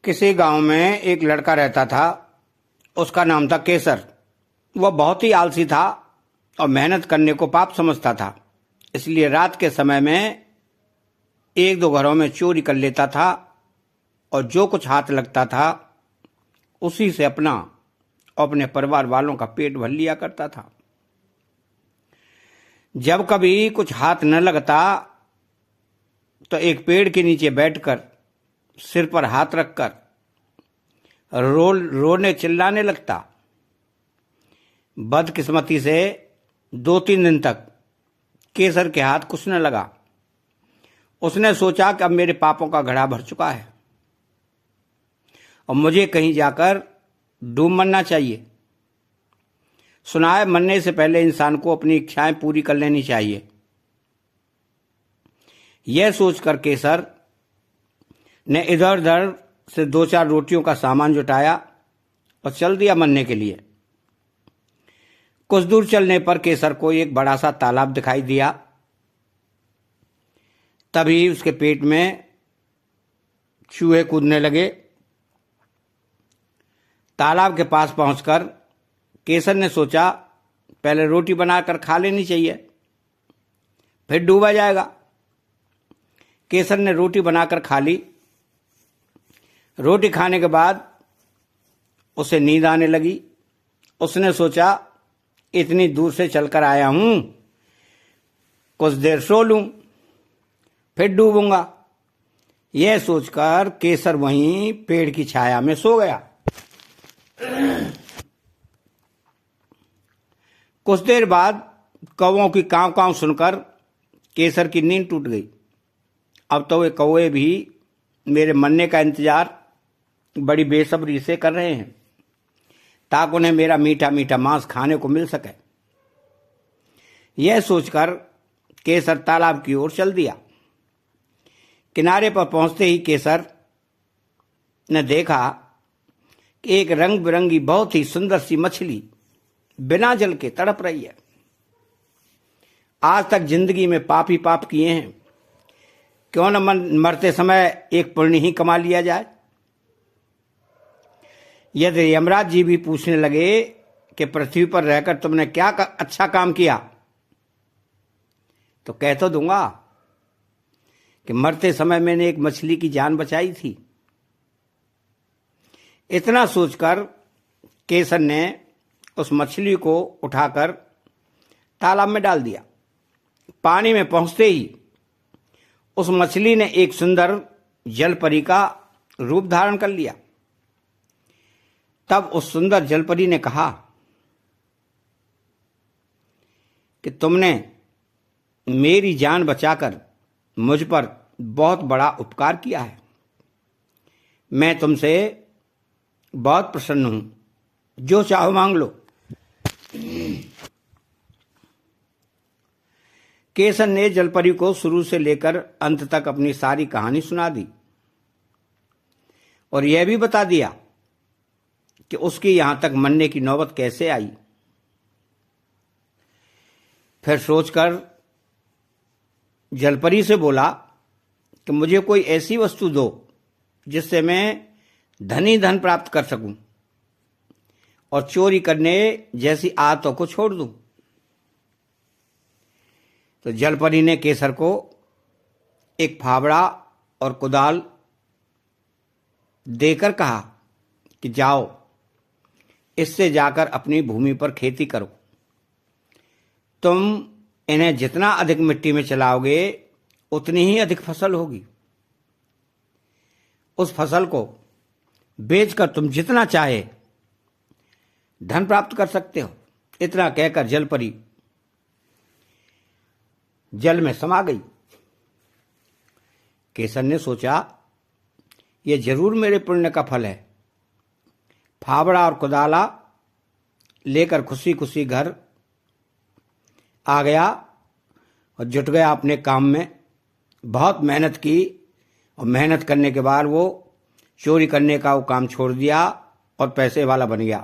किसी गांव में एक लड़का रहता था। उसका नाम था केसर। वह बहुत ही आलसी था और मेहनत करने को पाप समझता था। इसलिए रात के समय में एक दो घरों में चोरी कर लेता था और जो कुछ हाथ लगता था उसी से अपना और अपने परिवार वालों का पेट भर लिया करता था। जब कभी कुछ हाथ न लगता तो एक पेड़ के नीचे बैठकर सिर पर हाथ रखकर रोने चिल्लाने लगता। बदकिस्मती से 2-3 दिन तक केसर के हाथ कुछ न लगा। उसने सोचा कि अब मेरे पापों का घड़ा भर चुका है और मुझे कहीं जाकर डूब मरना चाहिए। सुना है मरने से पहले इंसान को अपनी इच्छाएं पूरी कर लेनी चाहिए। यह सोचकर केसर ने इधर उधर से 2-4 रोटियों का सामान जुटाया और चल दिया मरने के लिए। कुछ दूर चलने पर केसर को एक बड़ा सा तालाब दिखाई दिया। तभी उसके पेट में चूहे कूदने लगे। तालाब के पास पहुंचकर केसर ने सोचा पहले रोटी बनाकर खा लेनी चाहिए, फिर डूबा जाएगा। केसर ने रोटी बनाकर खा ली। रोटी खाने के बाद उसे नींद आने लगी। उसने सोचा इतनी दूर से चलकर आया हूं, कुछ देर सो लूं, फिर डूबूंगा। यह सोचकर केसर वहीं पेड़ की छाया में सो गया। कुछ देर बाद कौवों की कांव कांव सुनकर केसर की नींद टूट गई। अब तो वे कौवे भी मेरे मरने का इंतजार बड़ी बेसब्री से कर रहे हैं ताकि उन्हें मेरा मीठा मीठा मांस खाने को मिल सके। यह सोचकर केसर तालाब की ओर चल दिया। किनारे पर पहुंचते ही केसर ने देखा कि एक रंग बिरंगी बहुत ही सुंदर सी मछली बिना जल के तड़प रही है। आज तक जिंदगी में पाप ही पाप किए हैं, क्यों न मरते समय एक पुण्य ही कमा लिया जाए। यदि यमराज जी भी पूछने लगे कि पृथ्वी पर रहकर तुमने क्या अच्छा काम किया, तो कह तो दूंगा कि मरते समय मैंने एक मछली की जान बचाई थी। इतना सोचकर केसर ने उस मछली को उठाकर तालाब में डाल दिया। पानी में पहुंचते ही उस मछली ने एक सुंदर जलपरी का रूप धारण कर लिया। तब उस सुंदर जलपरी ने कहा कि तुमने मेरी जान बचाकर मुझ पर बहुत बड़ा उपकार किया है। मैं तुमसे बहुत प्रसन्न हूं, जो चाहो मांग लो। केसर ने जलपरी को शुरू से लेकर अंत तक अपनी सारी कहानी सुना दी और यह भी बता दिया कि उसकी यहां तक मरने की नौबत कैसे आई। फिर सोचकर जलपरी से बोला कि मुझे कोई ऐसी वस्तु दो जिससे मैं धनी धन प्राप्त कर सकूं और चोरी करने जैसी आदतों को छोड़ दूं। तो जलपरी ने केसर को एक फावड़ा और कुदाल देकर कहा कि जाओ, इससे जाकर अपनी भूमि पर खेती करो। तुम इन्हें जितना अधिक मिट्टी में चलाओगे उतनी ही अधिक फसल होगी। उस फसल को बेचकर तुम जितना चाहे धन प्राप्त कर सकते हो। इतना कहकर जलपरी जल में समा गई। केसर ने सोचा यह जरूर मेरे पुण्य का फल है। फावड़ा और कुदाला लेकर खुशी खुशी घर आ गया और जुट गया अपने काम में। बहुत मेहनत की और मेहनत करने के बाद वो चोरी करने का वो काम छोड़ दिया और पैसे वाला बन गया।